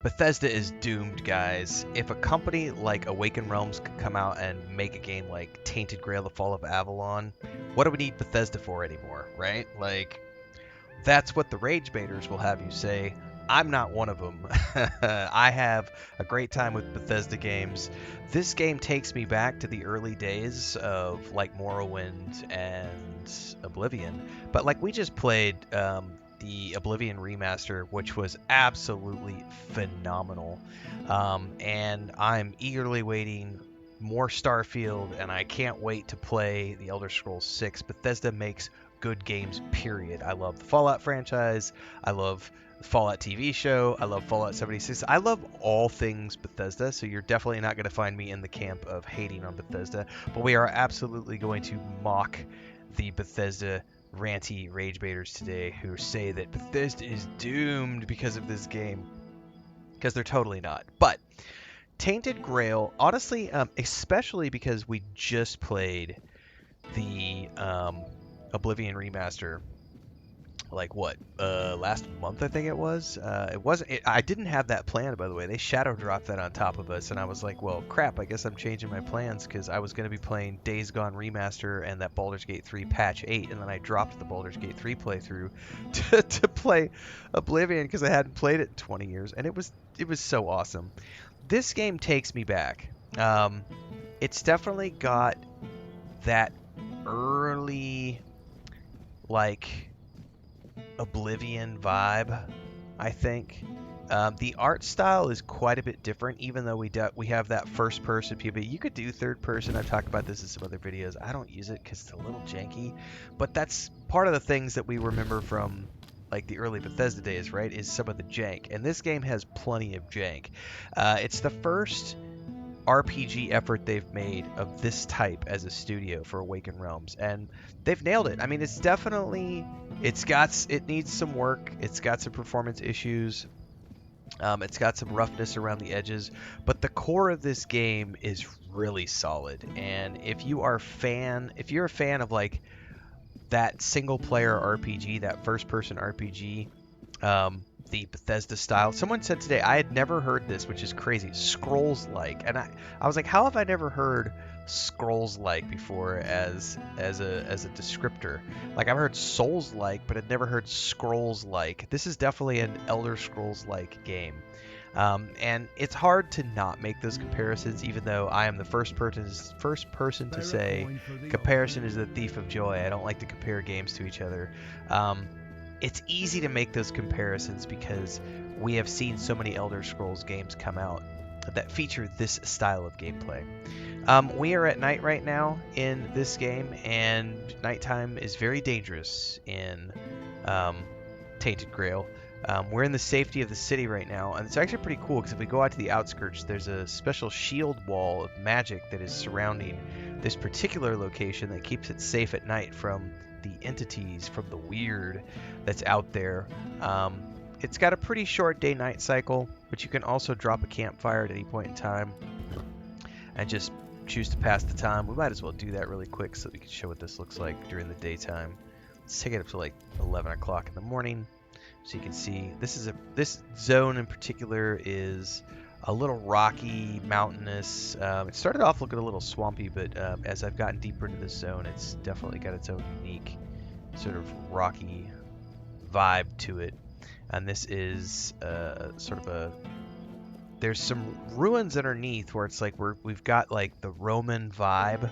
Bethesda is doomed, guys. If a company like Awaken Realms could come out and make a game like Tainted Grail: The Fall of Avalon, what do we need Bethesda for anymore, right? Like, that's what the rage baiters will have you say. I'm not one of them. I have a great time with Bethesda games. This game takes me back to the early days of like Morrowind and Oblivion. But like we just played the Oblivion remaster, which was absolutely phenomenal. And I'm eagerly waiting more Starfield, and I can't wait to play the Elder Scrolls 6. Bethesda makes good games, period. I love the Fallout franchise. I love the Fallout TV show. I love Fallout 76. I love all things Bethesda, so you're definitely not going to find me in the camp of hating on Bethesda. But we are absolutely going to mock the Bethesda ranty rage baiters today who say that Bethesda is doomed because of this game. Because they're totally not. But Tainted Grail, honestly, especially because we just played the Oblivion remaster, like what, last month I think it was. It wasn't. I didn't have that planned, by the way. They shadow dropped that on top of us, and I was like, well, crap. I guess I'm changing my plans because I was going to be playing Days Gone remaster and that Baldur's Gate 3 patch 8, and then I dropped the Baldur's Gate 3 playthrough to play Oblivion because I hadn't played it in 20 years, and it was so awesome. This game takes me back. It's definitely got that early, like, Oblivion vibe, I think. The art style is quite a bit different, even though we have that first person POV. You could do third person. I've talked about this in some other videos. I don't use it because it's a little janky, but that's part of the things that we remember from like the early Bethesda days, right? Is some of the jank, and this game has plenty of jank. It's the first RPG effort they've made of this type as a studio for Awaken Realms, and they've nailed it. I mean, it needs some work. It's got some performance issues. It's got some roughness around the edges, but the core of this game is really solid. And if you're a fan of like that single player RPG, that first person RPG, the Bethesda style. Someone said today, I had never heard this, which is crazy, Scrolls like. And I was like, how have I never heard Scrolls like before as a descriptor? Like I've heard Souls like, but I'd never heard Scrolls like. This is definitely an Elder Scrolls like game. And it's hard to not make those comparisons, even though I am the first person to say comparison is the thief of joy. I don't like to compare games to each other. It's easy to make those comparisons because we have seen so many Elder Scrolls games come out that feature this style of gameplay. We are at night right now in this game, and nighttime is very dangerous in Tainted Grail. We're in the safety of the city right now, and it's actually pretty cool because if we go out to the outskirts, there's a special shield wall of magic that is surrounding this particular location that keeps it safe at night from the entities, from the weird that's out there. It's got a pretty short day-night cycle, but you can also drop a campfire at any point in time and just choose to pass the time. We might as well do that really quick so we can show what this looks like during the daytime. Let's take it up to like 11 o'clock in the morning. So you can see this zone in particular is a little rocky, mountainous. It started off looking a little swampy, but as I've gotten deeper into this zone, it's definitely got its own unique sort of rocky vibe to it. And this is there's some ruins underneath where it's like we've got like the Roman vibe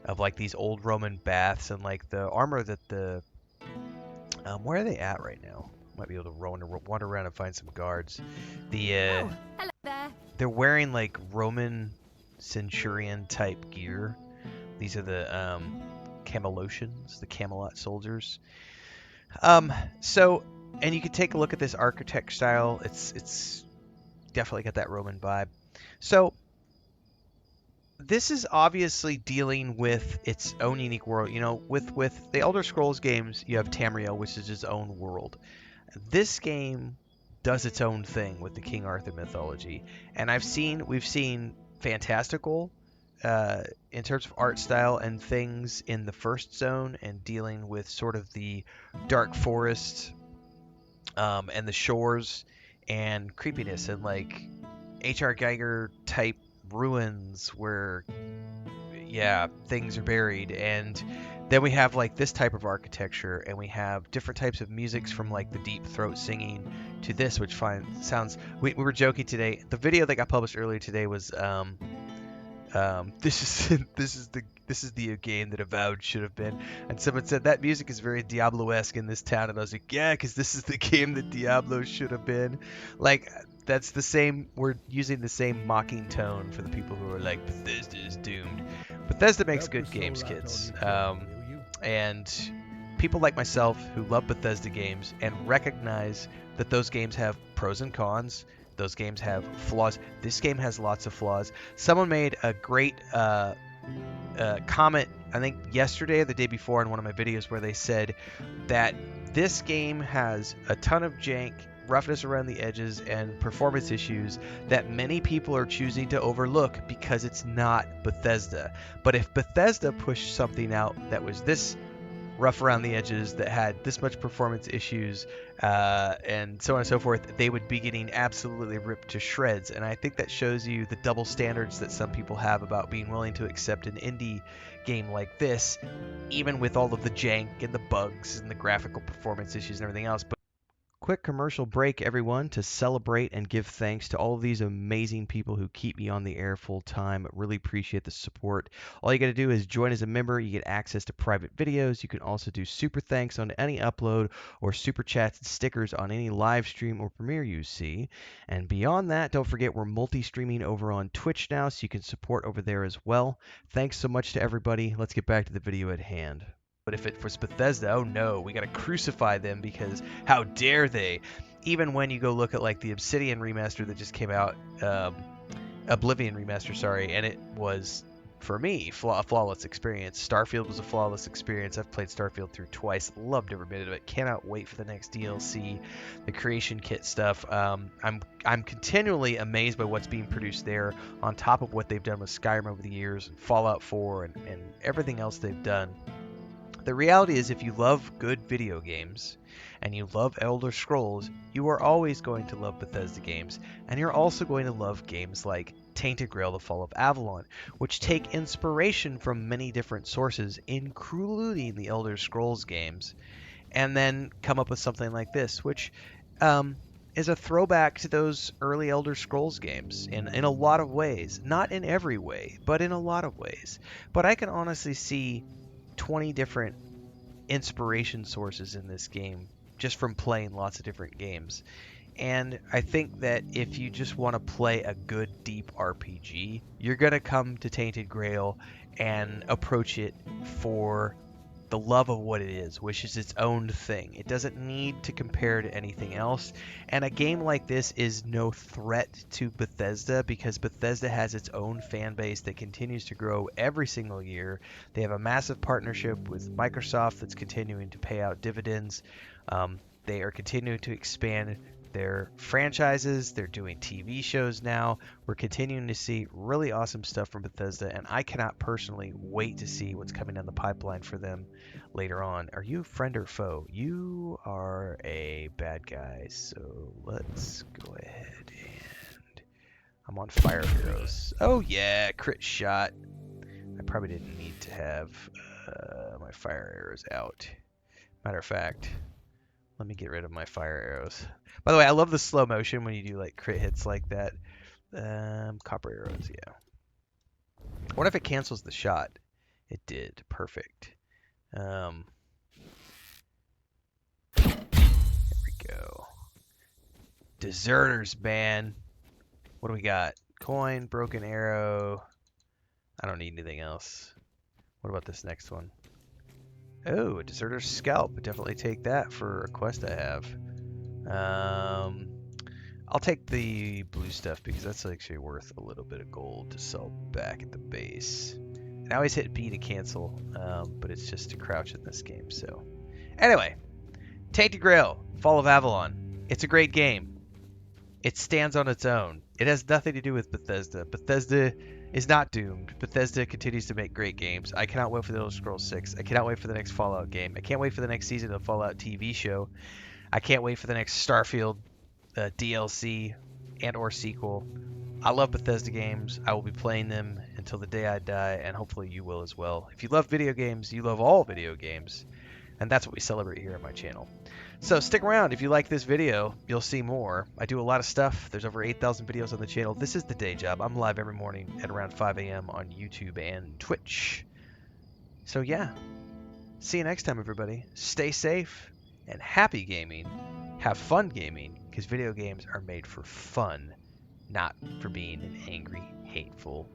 of like these old Roman baths and like the armor that where are they at right now? Might be able to wander around and find some guards. Oh, hello there. They're wearing like Roman centurion type gear. These are the Camelocians, the Camelot soldiers. And you can take a look at this architect style. It's definitely got that Roman vibe. So this is obviously dealing with its own unique world. You know, with the Elder Scrolls games, you have Tamriel, which is its own world. This game does its own thing with the King Arthur mythology, and we've seen fantastical in terms of art style and things in the first zone, and dealing with sort of the dark forest and the shores and creepiness and like H.R. Geiger type ruins where yeah, things are buried. And then we have like this type of architecture, and we have different types of musics from like the deep throat singing to this, which sounds. We were joking today. The video that got published earlier today was this is this is the game that Avowed should have been. And someone said that music is very Diablo-esque in this town, and I was like, yeah, because this is the game that Diablo should have been. Like that's the same. We're using the same mocking tone for the people who are like Bethesda is doomed. Bethesda makes good games, kids. And people like myself who love Bethesda games and recognize that those games have pros and cons. Those games have flaws. This game has lots of flaws. Someone made a great comment, I think yesterday or the day before, in one of my videos, where they said that this game has a ton of jank, roughness around the edges, and performance issues that many people are choosing to overlook because it's not Bethesda. But if Bethesda pushed something out that was this rough around the edges, that had this much performance issues, and so on and so forth, they would be getting absolutely ripped to shreds. And I think that shows you the double standards that some people have about being willing to accept an indie game like this, even with all of the jank and the bugs and the graphical performance issues and everything else. But quick commercial break, everyone, to celebrate and give thanks to all of these amazing people who keep me on the air full time. Really appreciate the support. All you got to do is join as a member. You get access to private videos. You can also do super thanks on any upload or super chats and stickers on any live stream or premiere you see. And beyond that, don't forget we're multi-streaming over on Twitch now, so you can support over there as well. Thanks so much to everybody. Let's get back to the video at hand. But if it was Bethesda, oh no, we got to crucify them because how dare they? Even when you go look at like the Obsidian remaster that just came out, Oblivion remaster, sorry, and it was, for me, a flawless experience. Starfield was a flawless experience. I've played Starfield through twice, loved every minute of it. Cannot wait for the next DLC, the creation kit stuff. I'm continually amazed by what's being produced there, on top of what they've done with Skyrim over the years, and Fallout 4, and everything else they've done. The reality is, if you love good video games and you love Elder Scrolls, you are always going to love Bethesda games, and you're also going to love games like Tainted Grail: The Fall of Avalon, which take inspiration from many different sources, including the Elder Scrolls games, and then come up with something like this, which is a throwback to those early Elder Scrolls games in a lot of ways. Not in every way, but in a lot of ways. But I can honestly see 20 different inspiration sources in this game just from playing lots of different games. And I think that if you just want to play a good deep RPG, you're going to come to Tainted Grail and approach it for the love of what it is, which is its own thing. It doesn't need to compare to anything else. And a game like this is no threat to Bethesda because Bethesda has its own fan base that continues to grow every single year. They have a massive partnership with Microsoft that's continuing to pay out dividends. They are continuing to expand their franchises. They're doing TV shows now. We're continuing to see really awesome stuff from Bethesda, and I cannot personally wait to see what's coming down the pipeline for them later on. Are you friend or foe? You are a bad guy, so let's go ahead and I'm on fire arrows. Oh yeah, crit shot. I probably didn't need to have my fire arrows out. Matter of fact, let me get rid of my fire arrows. By the way, I love the slow motion when you do like crit hits like that. Copper arrows, yeah. What if it cancels the shot? It did. Perfect. There we go. Deserters, man. What do we got? Coin, broken arrow. I don't need anything else. What about this next one? Oh, a deserter's scalp. Definitely take that for a quest I have. I'll take the blue stuff because that's actually worth a little bit of gold to sell back at the base. And I always hit B to cancel, but it's just to crouch in this game. So, anyway, Tainted Grail: Fall of Avalon. It's a great game. It stands on its own. It has nothing to do with Bethesda. Bethesda is not doomed. Bethesda continues to make great games. I cannot wait for the Elder Scrolls 6. I cannot wait for the next Fallout game. I can't wait for the next season of the Fallout TV show. I can't wait for the next Starfield DLC and or sequel. I love Bethesda games. I will be playing them until the day I die, and hopefully you will as well. If you love video games, you love all video games, and that's what we celebrate here on my channel. So stick around. If you like this video, you'll see more. I do a lot of stuff. There's over 8,000 videos on the channel. This is the day job. I'm live every morning at around 5 a.m. on YouTube and Twitch. So yeah, see you next time, everybody. Stay safe and happy gaming. Have fun gaming, because video games are made for fun, not for being an angry, hateful